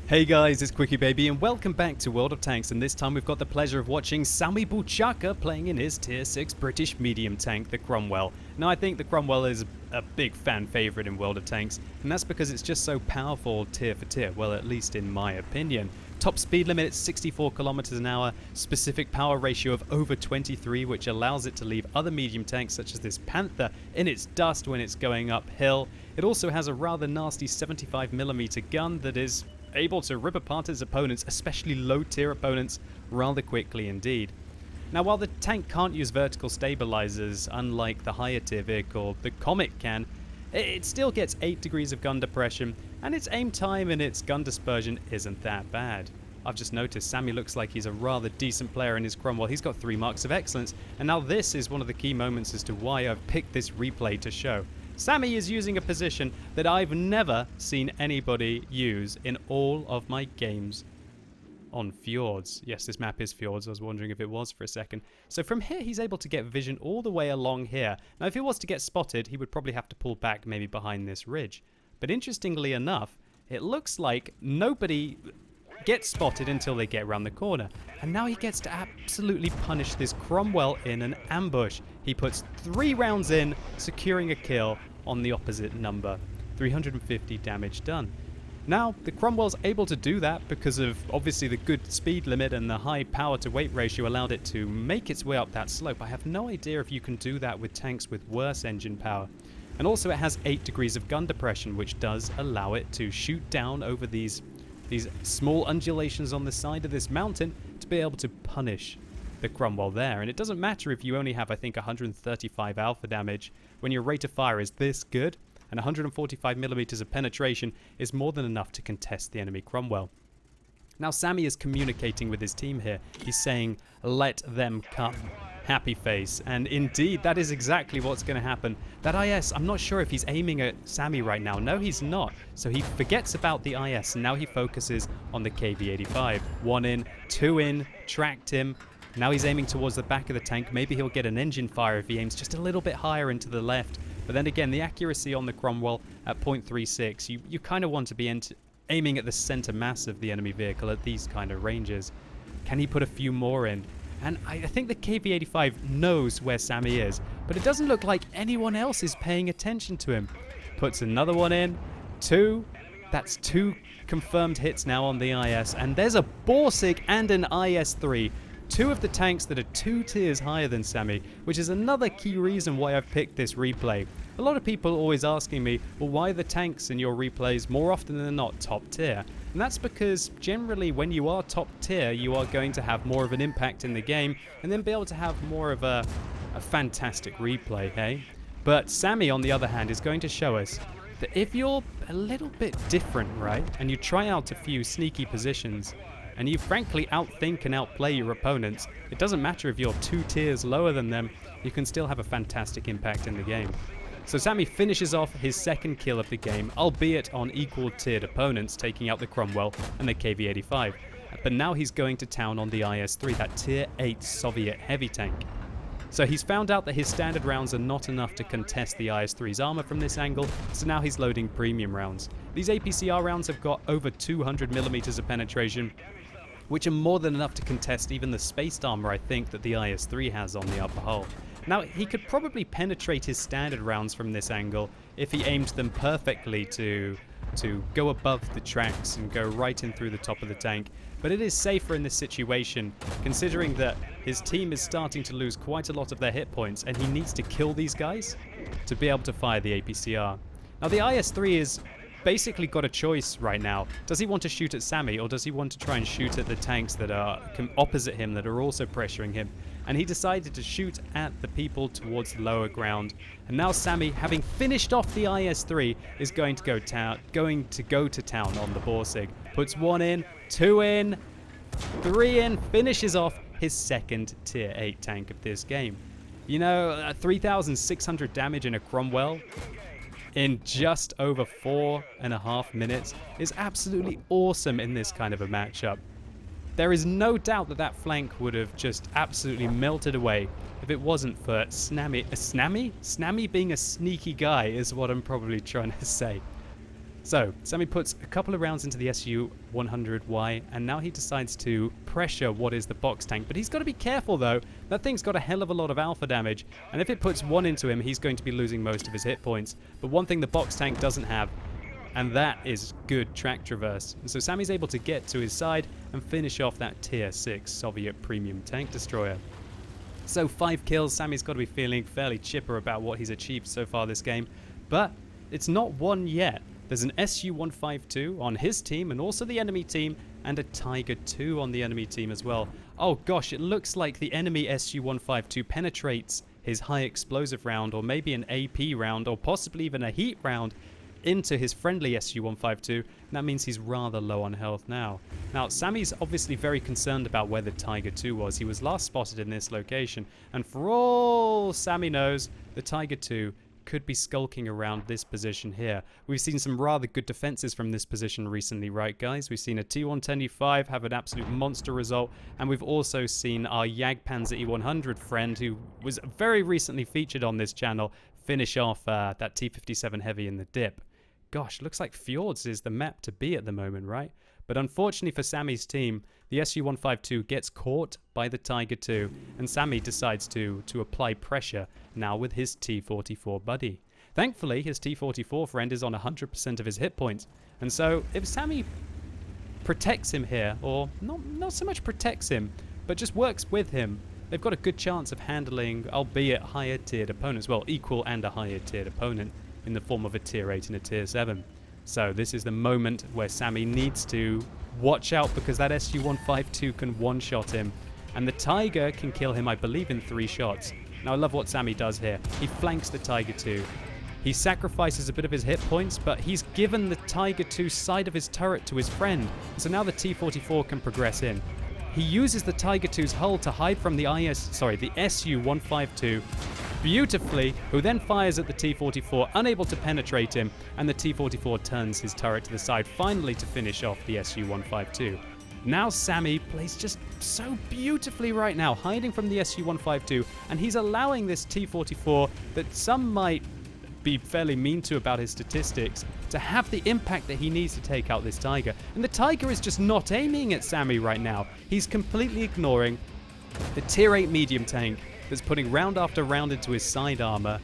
Hey guys, it's QuickyBaby and welcome back to World of Tanks, and this time we've got the pleasure of watching Sami Buchaka playing in his tier 6 British medium tank, the Cromwell. Now I think the Cromwell is a big fan favourite in World of Tanks, and that's because it's just so powerful tier for tier, well at least in my opinion. Top speed limit at 64 kilometers an hour, specific power ratio of over 23, which allows it to leave other medium tanks such as this Panther in its dust when it's going uphill. It also has a rather nasty 75mm gun that is able to rip apart its opponents, especially low tier opponents, rather quickly indeed. Now while the tank can't use vertical stabilizers, unlike the higher tier vehicle, the Comet can, it still gets 8 degrees of gun depression, and its aim time and its gun dispersion isn't that bad. I've just noticed Sami looks like he's a rather decent player in his Cromwell. He's got 3 marks of excellence, and now this is one of the key moments as to why I've picked this replay to show. Sami is using a position that I've never seen anybody use in all of my games on Fjords. Yes, this map is Fjords. I was wondering if it was for a second. So from here, he's able to get vision all the way along here. Now, if he was to get spotted, he would probably have to pull back maybe behind this ridge. But interestingly enough, it looks like nobody gets spotted until they get around the corner. And now he gets to absolutely punish this Cromwell in an ambush. He puts 3 rounds in, securing a kill on the opposite number. 350 damage done. Now, the Cromwell's able to do that because of obviously the good speed limit, and the high power to weight ratio allowed it to make its way up that slope. I have no idea if you can do that with tanks with worse engine power. And also it has 8 degrees of gun depression, which does allow it to shoot down over these small undulations on the side of this mountain to be able to punish the Cromwell there. And it doesn't matter if you only have, I think, 135 alpha damage. When your rate of fire is this good, and 145mm of penetration is more than enough to contest the enemy Cromwell. Now Sami is communicating with his team here. He's saying, "Let them come." Happy face. And indeed, that is exactly what's going to happen. That IS, I'm not sure if he's aiming at Sami right now. No, he's not. So he forgets about the IS, and now he focuses on the KV-85. 1 in, 2 in, tracked him. Now he's aiming towards the back of the tank. Maybe he'll get an engine fire if he aims just a little bit higher into the left. But then again, the accuracy on the Cromwell at 0.36, you kind of want to be aiming at the center mass of the enemy vehicle at these kind of ranges. Can he put a few more in? And I think the KV-85 knows where Sami is, but it doesn't look like anyone else is paying attention to him. Puts another one in, 2. That's 2 confirmed hits now on the IS, and there's a Borsig and an IS-3. 2 of the tanks that are 2 tiers higher than Sami, which is another key reason why I've picked this replay. A lot of people are always asking me, well, why are the tanks in your replays more often than not top tier? And that's because generally when you are top tier, you are going to have more of an impact in the game and then be able to have more of a fantastic replay, hey? But Sami, on the other hand, is going to show us that if you're a little bit different, right, and you try out a few sneaky positions, and you frankly outthink and outplay your opponents, it doesn't matter if you're 2 tiers lower than them, you can still have a fantastic impact in the game. So Sami finishes off his 2nd kill of the game, albeit on equal tiered opponents, taking out the Cromwell and the KV-85. But now he's going to town on the IS-3, that tier 8 Soviet heavy tank. So he's found out that his standard rounds are not enough to contest the IS-3's armor from this angle, so now he's loading premium rounds. These APCR rounds have got over 200mm of penetration, which are more than enough to contest even the spaced armor I think that the IS-3 has on the upper hull. Now, he could probably penetrate his standard rounds from this angle if he aimed them perfectly to go above the tracks and go right in through the top of the tank, but it is safer in this situation considering that his team is starting to lose quite a lot of their hit points and he needs to kill these guys to be able to fire the APCR. Now, the IS-3 is basically got a choice right now. Does he want to shoot at Sami, or does he want to try and shoot at the tanks that are opposite him that are also pressuring him? And he decided to shoot at the people towards the lower ground. And now Sami, having finished off the IS-3, is going to go to town on the Borsig. Puts 1 in, 2 in, 3 in, finishes off his 2nd tier 8 tank of this game. You know, 3,600 damage in a Cromwell in just over 4.5 minutes is absolutely awesome in this kind of a matchup. There is no doubt that that flank would have just absolutely melted away if it wasn't for Snammy being a sneaky guy is what I'm probably trying to say. So, Sammy puts a couple of rounds into the Su-100Y, and now he decides to pressure what is the box tank. But he's got to be careful, though. That thing's got a hell of a lot of alpha damage, and if it puts one into him, he's going to be losing most of his hit points. But one thing the box tank doesn't have, and that is good track traverse. And so Sammy's able to get to his side and finish off that Tier 6 Soviet premium tank destroyer. So 5 kills, Sammy's got to be feeling fairly chipper about what he's achieved so far this game. But it's not won yet. There's an Su-152 on his team and also the enemy team, and a Tiger 2 on the enemy team as well. Oh gosh, it looks like the enemy Su-152 penetrates his high explosive round, or maybe an AP round, or possibly even a heat round into his friendly Su-152. That means he's rather low on health now. Now, Sammy's obviously very concerned about where the Tiger 2 was. He was last spotted in this location, and for all Sammy knows, the Tiger 2 could be skulking around this position here. We've seen some rather good defenses from this position recently, right guys? We've seen a T110E5 have an absolute monster result, and we've also seen our Jagdpanzer E100 friend, who was very recently featured on this channel, finish off that T57 Heavy in the dip. Gosh, looks like Fjords is the map to be at the moment, right? But unfortunately for Sammy's team, the Su-152 gets caught by the Tiger 2, and Sammy decides to apply pressure now with his T44 buddy. Thankfully, his T44 friend is on 100% of his hit points, and so if Sammy protects him here, or not so much protects him, but just works with him, they've got a good chance of handling, albeit higher tiered opponents, well, equal and a higher tiered opponent in the form of a Tier 8 and a Tier 7. So this is the moment where Sammy needs to watch out, because that Su-152 can one-shot him, and the Tiger can kill him, I believe, in 3 shots. Now I love what Sammy does here. He flanks the Tiger 2. He sacrifices a bit of his hit points, but he's given the Tiger 2 side of his turret to his friend, so now the T44 can progress in. He uses the Tiger 2's hull to hide from the Su-152 beautifully, who then fires at the T44, unable to penetrate him, and the T44 turns his turret to the side, finally to finish off the Su-152. Now Sammy plays just so beautifully right now, hiding from the Su-152, and he's allowing this T44, that some might be fairly mean to about his statistics, to have the impact that he needs to take out this Tiger. And the Tiger is just not aiming at Sammy right now. He's completely ignoring the Tier 8 medium tank that's putting round after round into his side armor,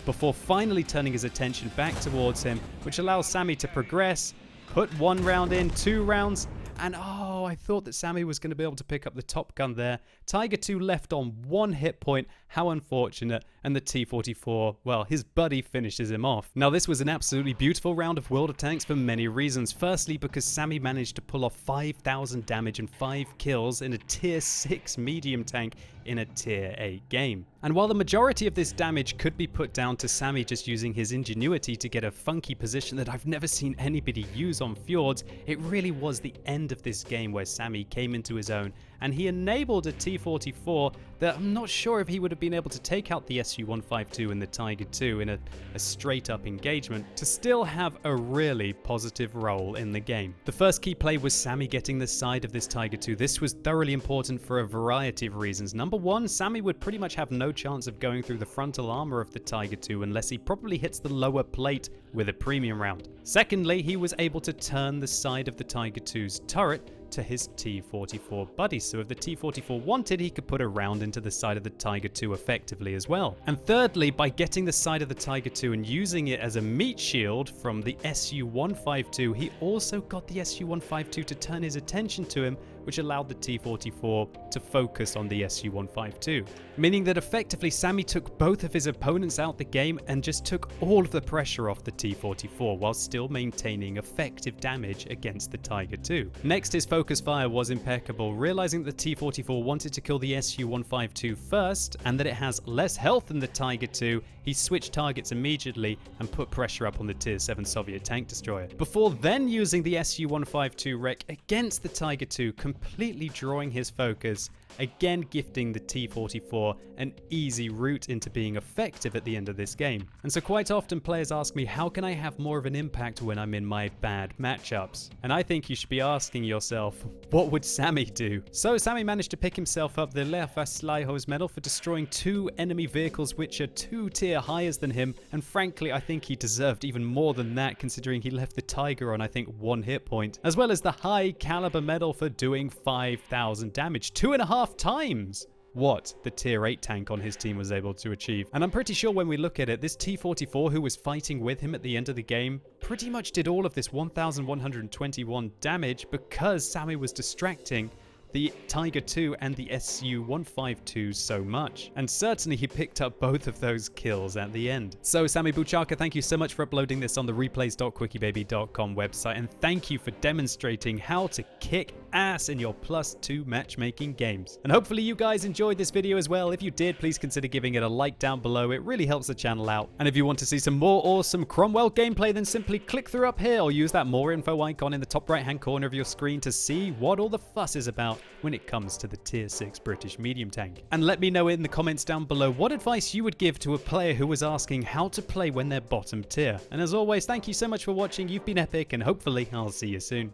before finally turning his attention back towards him, which allows Sammy to progress, put 1 round in, 2 rounds, and oh, I thought that Sammy was going to be able to pick up the top gun there. Tiger 2 left on 1 hit point, how unfortunate, and the T44, well, his buddy finishes him off. Now this was an absolutely beautiful round of World of Tanks for many reasons. Firstly, because Sammy managed to pull off 5,000 damage and 5 kills in a Tier 6 medium tank in a Tier 8 game. And while the majority of this damage could be put down to Sammy just using his ingenuity to get a funky position that I've never seen anybody use on Fjords, it really was the end of this game where Sammy came into his own, and he enabled a T44 that I'm not sure if he would have been able to take out the Su-152 and the Tiger 2 in a straight up engagement to still have a really positive role in the game. The first key play was Sammy getting the side of this Tiger 2. This was thoroughly important for a variety of reasons. Number one, Sammy would pretty much have no chance of going through the frontal armor of the Tiger 2 unless he probably hits the lower plate with a premium round. Secondly, he was able to turn the side of the Tiger 2's turret to his T44 buddy, so if the T44 wanted, he could put a round into the side of the Tiger 2 effectively as well. And thirdly, by getting the side of the Tiger 2 and using it as a meat shield from the Su-152, he also got the Su-152 to turn his attention to him, which allowed the T44 to focus on the Su-152. Meaning that effectively Sammy took both of his opponents out the game and just took all of the pressure off the T44 while still maintaining effective damage against the Tiger 2. Next, his focus fire was impeccable. Realizing that the T44 wanted to kill the Su-152 first and that it has less health than the Tiger 2, he switched targets immediately and put pressure up on the Tier 7 Soviet tank destroyer, before then using the Su-152 wreck against the Tiger 2, completely drawing his focus again gifting the T44 an easy route into being effective at the end of this game. And so quite often players ask me, how can I have more of an impact when I'm in my bad matchups? And I think you should be asking yourself, what would Sammy do? So Sammy managed to pick himself up the LIVESTREAM medal for destroying 2 enemy vehicles which are 2 tier higher than him, and frankly I think he deserved even more than that considering he left the Tiger on I think 1 hit point, as well as the high caliber medal for doing 5,000 damage, 2.5 times what the tier 8 tank on his team was able to achieve. And I'm pretty sure when we look at it, this T44 who was fighting with him at the end of the game pretty much did all of this 1,121 damage because Sammy was distracting the Tiger 2 and the SU-152 so much. And certainly he picked up both of those kills at the end. So Sammy Buchaka, thank you so much for uploading this on the replays.QuickyBaby.com website, and thank you for demonstrating how to kick ass in your +2 matchmaking games. And hopefully you guys enjoyed this video as well. If you did, please consider giving it a like down below. It really helps the channel out. And if you want to see some more awesome Cromwell gameplay, then simply click through up here or use that more info icon in the top right hand corner of your screen to see what all the fuss is about when it comes to the tier 6 British medium tank. And let me know in the comments down below what advice you would give to a player who was asking how to play when they're bottom tier. And as always, thank you so much for watching. You've been epic, and hopefully I'll see you soon.